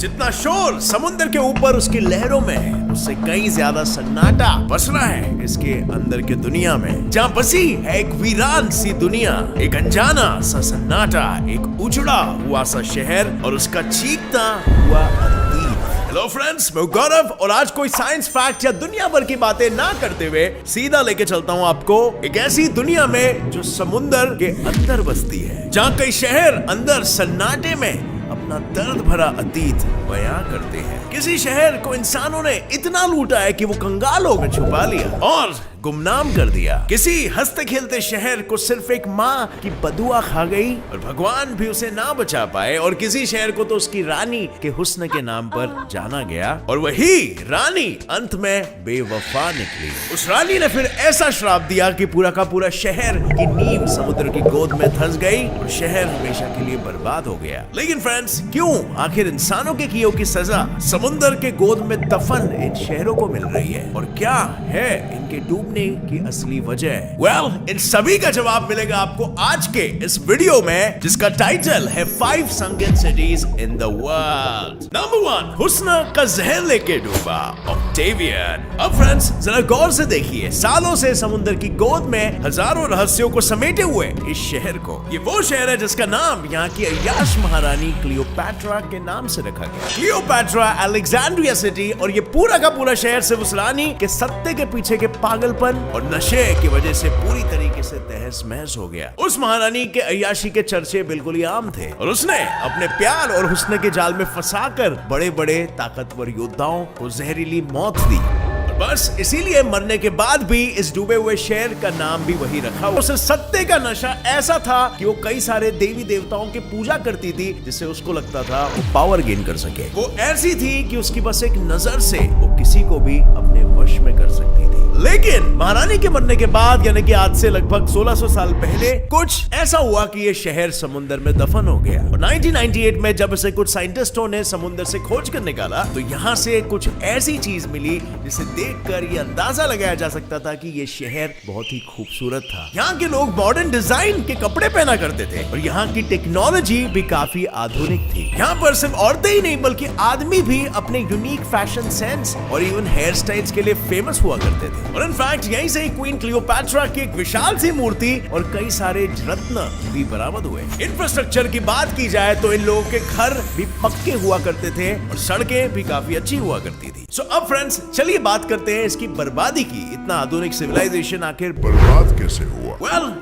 जितना शोर समुद्र के ऊपर उसकी लहरों में है, उससे कई ज्यादा सन्नाटा बस रहा है इसके अंदर की दुनिया में, जहाँ बसी है एक वीरान सी दुनिया, एक अनजाना सा सन्नाटा, एक उजड़ा हुआ सा शहर और उसका चीखता हुआ अतीत। हेलो फ्रेंड्स, मैं गौरव और आज कोई साइंस फैक्ट या दुनिया भर की बातें ना करते हुए सीधा लेके चलता हूँ आपको एक ऐसी दुनिया में जो समुद्र के अंदर बसती है, जहाँ कई शहर अंदर सन्नाटे में अपना दर्द भरा अतीत बयां करते हैं। किसी शहर को इंसानों ने इतना लूटा है कि वो कंगालों में छुपा लिया और गुमनाम कर दिया। किसी हंसते खेलते शहर को सिर्फ एक माँ की बदुआ खा गई और भगवान भी उसे ना बचा पाए, और किसी शहर को तो उसकी रानी के हुस्न के नाम पर जाना गया और वही रानी अंत में बेवफा निकली। उस रानी ने फिर ऐसा श्राप दिया कि पूरा का पूरा शहर की नींव समुद्र की गोद में धंस गई और शहर हमेशा के लिए बर्बाद हो गया। लेकिन फ्रेंड्स, क्यों आखिर इंसानों के किए की सजा समुद्र के गोद में दफन इन शहरों को मिल रही है, और क्या है इनके डूबने की असली वजह? इन सभी का जवाब मिलेगा आपको आज के इस वीडियो में, जिसका टाइटल है 5 sunken cities in the world। Number 1, हुस्न का जहर लेके डूबा, ऑक्टेवियन। अब फ्रेंड्स जरा गौर से देखिए, सालों से समुद्र की गोद में हजारों रहस्यों को समेटे हुए इस शहर को, ये वो शहर है जिसका नाम यहाँ की अय्याश महारानी क्लियोपैट्रा के नाम से रखा गया। क्लियोपैट्रा अलेक्जेंड्रिया सिटी, और ये पूरा का पूरा शहर सिर्फ उस रानी के सत्ते के पीछे के पागलपन और नशे की वजह से पूरी तरीके से तहस महस हो गया। उस महारानी के अय्याशी के चर्चे बिल्कुल ही आम थे और उसने अपने प्यार और हुस्न के जाल में फंसाकर बड़े बड़े ताकतवर योद्धाओं को जहरीली मौत दी। बस इसीलिए मरने के बाद भी इस डूबे हुए शहर का नाम भी वही रखा। उसे सत्ते का नशा ऐसा था कि वो कई सारे देवी देवताओं की पूजा करती थी, जिससे उसको लगता था वो पावर गेन कर सके। वो ऐसी थी कि उसकी बस एक नजर से वो किसी को भी अपने वश में कर सकती थी। लेकिन महारानी के मरने के बाद, यानी कि आज से लगभग 1600 साल पहले, कुछ ऐसा हुआ कि ये शहर समुद्र में दफन हो गया। और 1998 में जब इसे कुछ साइंटिस्टों ने समुद्र से खोज कर निकाला, तो यहाँ से कुछ ऐसी चीज मिली जिसे देखकर ये अंदाजा लगाया जा सकता था कि ये शहर बहुत ही खूबसूरत था। यहाँ के लोग मॉडर्न डिजाइन के कपड़े पहना करते थे और यहाँ की टेक्नोलॉजी भी काफी आधुनिक थी। यहाँ पर सिर्फ औरतें ही नहीं बल्कि आदमी भी अपने यूनिक फैशन सेंस और इवन हेयर स्टाइल्स के लिए फेमस हुआ करते थे। और इनफैक्ट यहीं से ही क्वीन क्लियोपैट्रा की एक विशाल सी मूर्ति और कई सारे रत्न भी बरामद हुए। इंफ्रास्ट्रक्चर की बात की जाए तो इन लोगों के घर भी पक्के हुआ करते थे और सड़कें भी काफी अच्छी हुआ करती थी। सो अब फ्रेंड्स चलिए बात करते हैं इसकी बर्बादी की। इतना आधुनिक सिविलाइजेशन आखिर बर्बाद कैसे हुआ?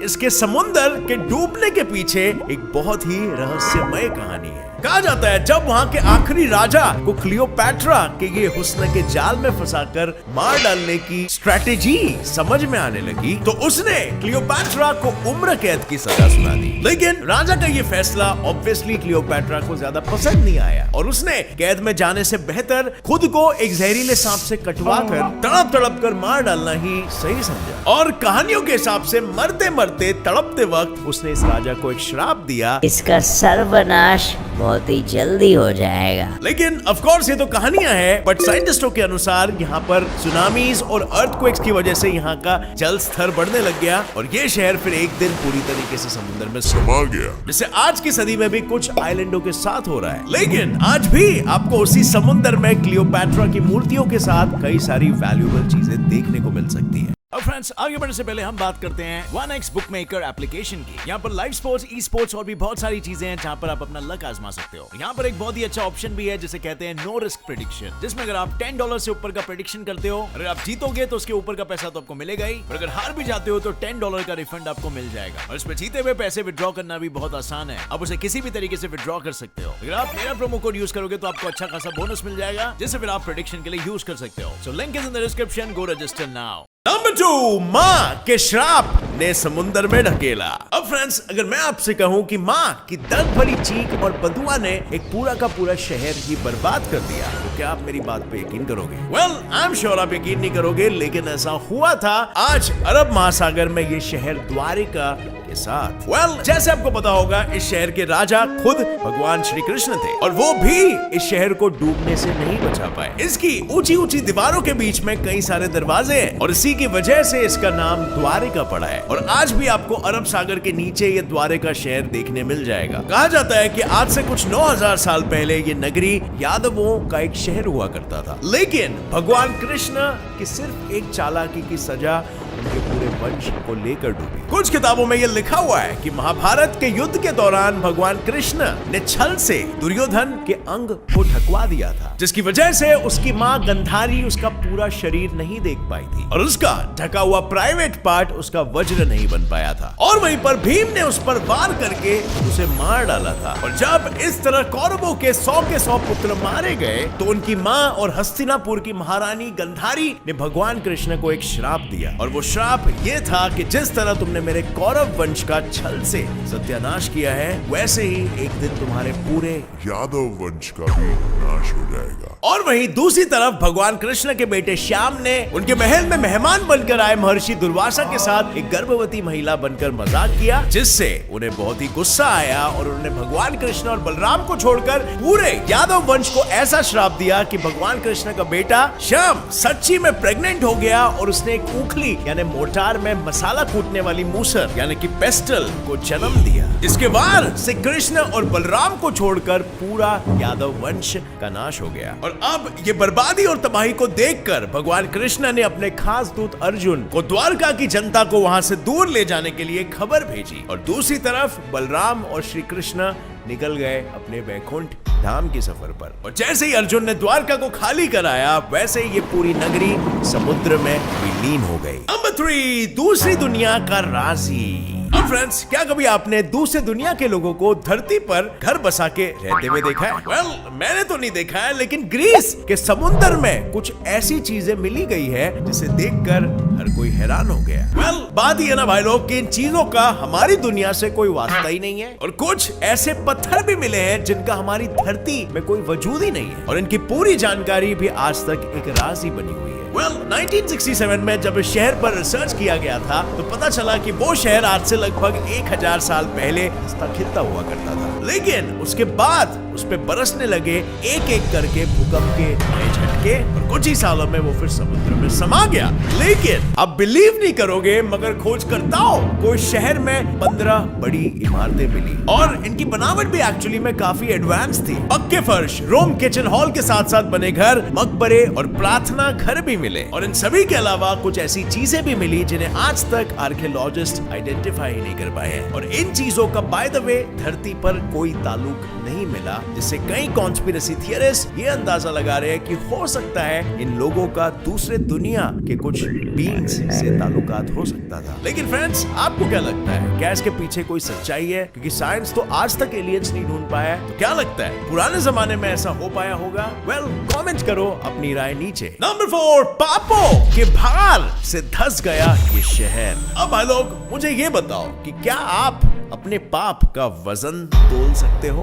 इसके समुद्र के डूबने के पीछे एक बहुत ही रहस्यमय कहानी है। कहा जाता है जब वहाँ के आखिरी राजा को क्लियोपैट्रा के ये हुस्न के जाल में फंसाकर मार डालने की स्ट्रेटेजी समझ में आने लगी, तो उसने क्लियोपैट्रा को उम्र कैद की सजा सुना दी। लेकिन राजा का ये फैसला ऑब्वियसली क्लियोपैट्रा को ज्यादा पसंद नहीं आया और उसने कैद में जाने से बेहतर खुद को एक जहरीले सांप से कटवा कर तड़प तड़प कर मार डालना ही सही समझा। और कहानियों के हिसाब से मरते मरते तड़पते वक्त उसने इस राजा को एक श्राप दिया, इसका सर्वनाश बहुत ही जल्दी हो जाएगा। लेकिन ऑफ कोर्स ये तो कहानियां हैं, बट साइंटिस्टों के अनुसार यहाँ पर सुनामीज और अर्थक्वेक्स की वजह से यहाँ का जल स्तर बढ़ने लग गया और ये शहर फिर एक दिन पूरी तरीके से समुद्र में समा गया, जिससे आज की सदी में भी कुछ आइलैंडों के साथ हो रहा है। लेकिन आज भी आपको उसी समुद्र में क्लियोपैट्रा की मूर्तियों के साथ कई सारी वैल्यूएबल चीजें देखने को मिल सकती है। अब फ्रेंड्स आगे बढ़ने से पहले हम बात करते हैं 1x बुकमेकर एप्लीकेशन की। यहाँ पर लाइव स्पोर्ट्स, ई स्पोर्ट्स और भी बहुत सारी चीजें हैं जहाँ पर आप अपना लक आजमा सकते हो। यहाँ पर एक बहुत ही अच्छा ऑप्शन भी है जिसे कहते हैं नो रिस्क प्रेडिक्शन, जिसमें अगर आप $10 से ऊपर का प्रेडिक्शन करते हो, अगर आप जीतोगे तो उसके ऊपर का पैसा तो आपको मिलेगा ही, और अगर हार भी जाते हो तो $10 का रिफंड आपको मिल जाएगा। और इसमें जीते हुए पैसे विड्रॉ करना भी बहुत आसान है, आप उसे किसी भी तरीके से विड्रॉ कर सकते हो। अगर आप मेरा प्रोमो कोड यूज करोगे तो आपको अच्छा खासा बोनस मिल जाएगा, जिसे फिर आप प्रेडिक्शन के लिए यूज कर सकते हो। So link is in the description, go register now. Number 2, माँ के श्राप ने समुद्र में ढकेला। अब फ्रेंड्स अगर मैं आपसे कहूँ कि माँ की दर्द भरी चीख और बदुआ ने एक पूरा का पूरा शहर ही बर्बाद कर दिया, तो क्या आप मेरी बात पे यकीन करोगे? आई एम श्योर आप यकीन नहीं करोगे, लेकिन ऐसा हुआ था। आज अरब महासागर में ये शहर द्वारिका के साथ। जैसे आपको पता होगा, इस शहर के राजा खुद भगवान श्री कृष्ण थे और वो भी इस शहर को डूबने से नहीं बचा पाए। इसकी ऊंची ऊंची दीवारों के बीच में कई सारे दरवाजे हैं और इसी की वजह से इसका नाम द्वारिका पड़ा है। और आज भी आपको अरब सागर के नीचे ये द्वारिका शहर देखने मिल जाएगा। कहा जाता है कि आज से कुछ 9000 साल पहले ये नगरी यादवों का एक शहर हुआ करता था, लेकिन भगवान कृष्ण की सिर्फ एक चालाकी की सजा उनके पूरे वंश को लेकर डूबी। कुछ किताबों में यह लिखा हुआ है कि महाभारत के युद्ध के दौरान भगवान कृष्ण ने छल से दुर्योधन के अंग को ढकवा दिया था, जिसकी वजह से उसकी मां गंधारी उसका पूरा शरीर नहीं देख पाई थी और उसका ढका हुआ प्राइवेट पार्ट उसका वज्र नहीं बन पाया था। और वहीं पर भीम ने उस पर वार करके उसे मार डाला था। और जब इस तरह कौरवों के 100 पुत्र मारे गए तो उनकी मां और हस्तिनापुर की महारानी गंधारी ने भगवान कृष्ण को एक श्राप दिया। और वो श्राप ये था कि जिस तरह तुमने मेरे कौरव वंश का छल से सत्यानाश किया है, वैसे ही एक दिन तुम्हारे पूरे यादव वंश का भी नाश हो जाएगा। और वहीं दूसरी तरफ भगवान कृष्ण के बेटे श्याम ने उनके महल में मेहमान बनकर आए महर्षि दुर्वासा के साथ एक गर्भवती महिला बनकर मजाक किया, जिससे उन्हें बहुत ही गुस्सा आया और उन्होंने भगवान कृष्ण और बलराम को छोड़कर पूरे यादव वंश को ऐसा श्राप दिया कि भगवान कृष्ण का बेटा श्याम सच्ची में प्रेग्नेंट हो गया और उसने एक उखली यानी मोटार में मसाला कूटने वाली मूसर यानी कि पेस्टल को जन्म दिया। इसके बाद से कृष्ण और बलराम को छोड़कर पूरा यादव वंश का नाश हो गया। और अब ये बर्बादी और तबाही को देखकर भगवान कृष्ण ने अपने खास दूत अर्जुन को द्वारका की जनता को वहां से दूर ले जाने के लिए खबर भेजी। और दूसरी तरफ बलराम और श्री कृष्ण निकल गए अपने वैकुंठ धाम के सफर पर। और जैसे ही अर्जुन ने द्वारका को खाली कराया, वैसे ही ये पूरी नगरी समुद्र में विलीन हो गई। नंबर 3, दूसरी दुनिया का राजी। अब फ्रेंड्स, क्या कभी आपने दूसरे दुनिया के लोगों को धरती पर घर बसा के रहते हुए देखा है? मैंने तो नहीं देखा है, लेकिन ग्रीस के समुद्र में कुछ ऐसी चीजें मिली गई है जिसे देखकर हर कोई हैरान हो गया। बात ये ना भाई लोग कि इन चीजों का हमारी दुनिया से कोई वास्ता ही नहीं है और कुछ ऐसे पत्थर भी मिले हैं जिनका हमारी धरती में कोई वजूद ही नहीं है और इनकी पूरी जानकारी भी आज तक एक राज ही बनी हुई है। 1967 में जब इस शहर पर रिसर्च किया गया था तो पता चला कि वो शहर आज से लगभग 1000 साल पहले हंसता खिलता हुआ करता था, लेकिन उसके बाद उस पे बरसने लगे एक एक करके भूकंप के नए झटके और कुछ ही सालों में वो फिर समुद्र में समा गया। लेकिन आप बिलीव नहीं करोगे, मगर खोजकर्ताओं को इस शहर में 15 बड़ी इमारतें मिली और इनकी बनावट भी एक्चुअली में काफी एडवांस थी। पक्के फर्श, रूम, किचन, हॉल के साथ साथ बने घर, मकबरे और प्रार्थना घर भी मिले। और इन सभी के अलावा कुछ ऐसी चीजें भी मिली जिन्हें आज तक आर्कियोलॉजिस्ट आइडेंटिफाई नहीं कर पाए हैं। और इन चीजों का बाय द वे धरती पर कोई ताल्लुक नहीं मिला, जिससे कई कॉन्स्पिरेसी थियरिस्ट ये अंदाजा लगा रहे हैं कि हो सकता है इन लोगों का दूसरे दुनिया के कुछ बीइंग्स से ताल्लुकात हो सकता था। लेकिन फ्रेंड्स, आपको क्या लगता है, क्या इसके पीछे कोई सच्चाई है? क्योंकि साइंस तो आज तक एलियंस नहीं ढूंढ पाया है, तो क्या लगता है पुराने जमाने में ऐसा हो पाया होगा? कमेंट करो अपनी राय नीचे। नंबर 4, पापों के भार से धस गया ये शहर। अब भाई लोग, मुझे ये बताओ कि क्या आप अपने पाप का वजन तोल सकते हो?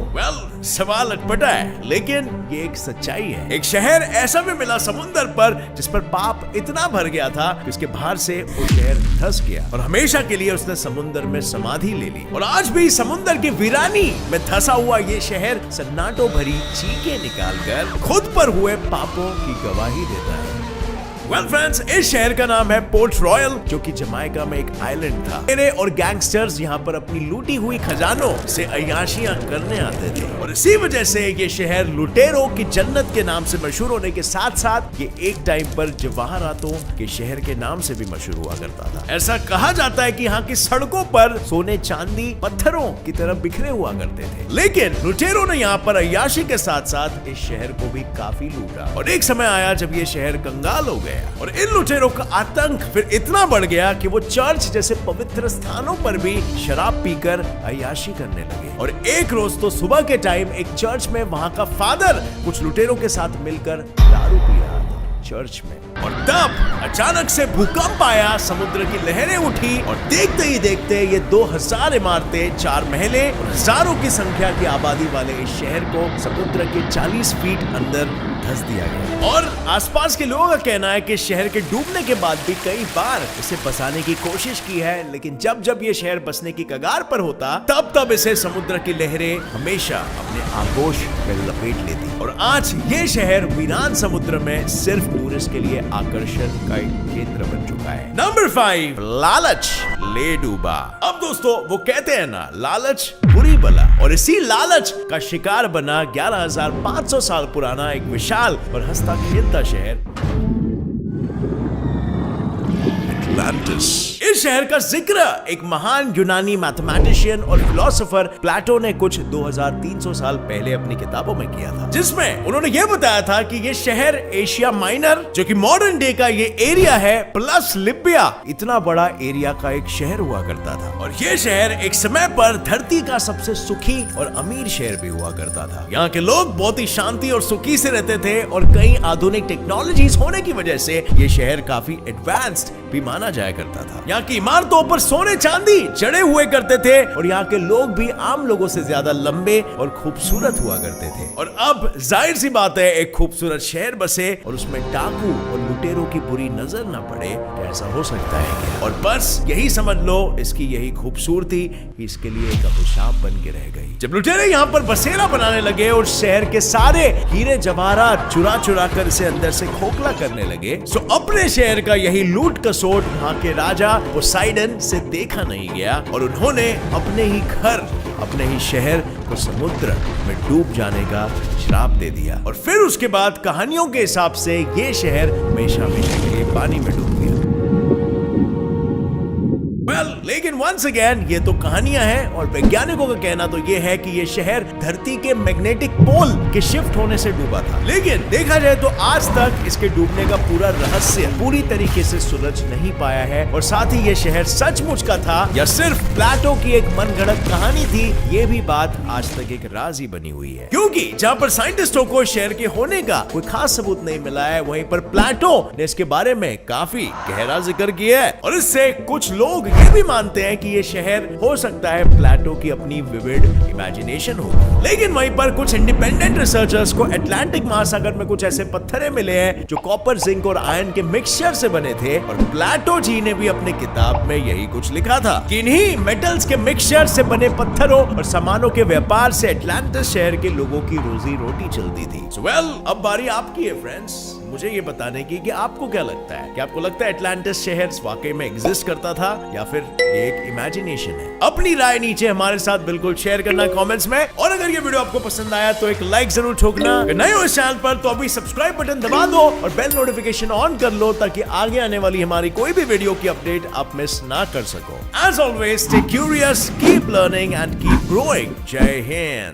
सवाल अटपटा है, लेकिन ये एक सच्चाई है। एक शहर ऐसा भी मिला समुद्र पर जिस पर पाप इतना भर गया था कि उसके भार से वो शहर धस गया और हमेशा के लिए उसने समुद्र में समाधि ले ली। और आज भी समुद्र की वीरानी में धसा हुआ ये शहर सन्नाटों भरी चीखें निकालकर खुद पर हुए पापों की गवाही देता है। फ्रेंड्स, इस शहर का नाम है पोर्ट रॉयल, जो कि जमाइका में एक आइलैंड था। मेरे और गैंगस्टर्स यहाँ पर अपनी लूटी हुई खजानों से अय्याशियां करने आते थे और इसी वजह से ये शहर लुटेरों की जन्नत के नाम से मशहूर होने के साथ साथ ये एक टाइम पर जवाहरातों के शहर के नाम से भी मशहूर हुआ करता था। ऐसा कहा जाता है कि यहाँ की सड़कों पर सोने चांदी पत्थरों की तरह बिखरे हुआ करते थे, लेकिन लुटेरों ने यहाँ पर अय्याशी के साथ साथ इस शहर को भी काफी लूटा और एक समय आया जब ये शहर कंगाल हो गया और इन लुटेरों का आतंक फिर इतना बढ़ गया कि वो चर्च जैसे पवित्र स्थानों पर भी शराब पीकर अय्याशी करने लगे। और एक रोज तो सुबह के टाइम एक चर्च में वहां का फादर कुछ लुटेरों के साथ मिलकर दारू पी रहा था चर्च में। और तब अचानक से भूकंप आया, समुद्र की लहरें उठी और देखते ही देखते ये 2000 इमारतें, 4 महलें और हजारों की संख्या की आबादी वाले इस शहर को समुद्र के 40 फीट अंदर धंस दिया गया। और आसपास के लोगों का कहना है कि शहर के डूबने के बाद भी कई बार इसे बसाने की कोशिश की है, लेकिन जब जब ये शहर बसने की कगार पर होता तब तब इसे समुद्र की लहरें हमेशा अपने आगोश में लपेट लेती। और आज ये शहर वीरान समुद्र में सिर्फ टूरिस्ट के लिए आकर्षण का एक केंद्र बन चुका है। नंबर 5, लालच ले डूबा। अब दोस्तों वो कहते हैं ना, लालच बुरी बला, और इसी लालच का शिकार बना 11,500 साल पुराना एक विशाल और हंसता खेलता शहर Atlantis. इस शहर का जिक्र एक महान यूनानी मैथमेटिशियन और फिलोसोफर प्लेटो ने कुछ 2300 साल पहले अपनी किताबों में किया था, जिसमें उन्होंने यह बताया था कि यह शहर एशिया माइनर, जो कि मॉडर्न डे का ये एरिया है, प्लस लिबिया, इतना बड़ा एरिया का एक शहर हुआ करता था। और यह शहर एक समय पर धरती का सबसे सुखी और अमीर शहर भी हुआ करता था। यहाँ के लोग बहुत ही शांति और सुखी से रहते थे और कई आधुनिक टेक्नोलॉजीज होने की वजह से ये शहर काफी एडवांस्ड भी माना जाया करता था। यहाँ की इमारतों पर सोने चांदी जड़े हुए करते थे और यहाँ के लोग भी आम लोगों से ज्यादा लंबे और खूबसूरत हुआ करते थे। और अब जाहिर सी बात है, एक खूबसूरत शहर बसे और उसमें डाकू और लुटेरों की बुरी नजर न पड़े, ऐसा हो सकता है क्या? और बस यही समझ लो, इसकी यही खूबसूरती इसके लिए एक अभिशाप बन के रह गई। जब लुटेरे यहाँ पर बसेरा बनाने लगे और शहर के सारे हीरे जवाहरात चुरा चुरा कर इसे अंदर से खोखला करने लगे, तो अपने शहर का यही लूट कसोट वहाँ के राजा पोसाइडन से देखा नहीं गया और उन्होंने अपने ही घर, अपने ही शहर को समुद्र में डूब जाने का श्राप दे दिया। और फिर उसके बाद कहानियों के हिसाब से ये शहर हमेशा हमेशा के लिए पानी में डूब गया। लेकिन वंस अगेन ये तो कहानियां हैं और वैज्ञानिकों का कहना तो ये है कि ये शहर धरती के मैग्नेटिक पोल के शिफ्ट होने से डूबा था। लेकिन देखा जाए तो आज तक इसके डूबने का पूरा रहस्य पूरी तरीके से सुलझ नहीं पाया है। और साथ ही ये शहर सचमुच का था या सिर्फ प्लेटो की एक मनगढ़ंत कहानी थी, ये भी बात आज तक एक राज ही बनी हुई है। क्योंकि जहाँ पर साइंटिस्टों को शहर के होने का कोई खास सबूत नहीं मिला है, वहीं पर प्लेटो ने इसके बारे में काफी गहरा जिक्र किया है। और इससे कुछ लोग ये भी मानते हैं कि ये शहर हो सकता है प्लेटो की अपनी विविड इमेजिनेशन हो। लेकिन वहीं पर कुछ इंडिपेंडेंट रिसर्चर्स को अटलांटिक महासागर में कुछ ऐसे पत्थरे मिले हैं जो कॉपर, जिंक और आयरन के मिक्सचर से बने थे। और प्लेटो जी ने भी अपनी किताब में यही कुछ लिखा था कि इन्हीं मेटल्स के मिक्सचर से बने पत्थरों और सामानों के व्यापार से अटलांटिस शहर के लोगों की रोजी रोटी चलती थी। अब बारी आपकी है फ्रेंड्स, मुझे ये बताने की कि आपको क्या लगता है। क्या आपको लगता है अटलांटिस शहर वाकई में एग्जिस्ट करता था या फिर ये एक इमेजिनेशन है? अपनी राय नीचे हमारे साथ बिल्कुल शेयर करना कमेंट्स में। और अगर ये वीडियो आपको पसंद आया तो एक लाइक जरूर ठोकना। अगर नए हो इस चैनल पर तो अभी सब्सक्राइब बटन दबा दो और बेल नोटिफिकेशन ऑन कर लो ताकि आगे आने वाली हमारी कोई भी वीडियो की अपडेट आप मिस ना कर सको। As always stay curious, keep learning and keep growing. जय हिंद।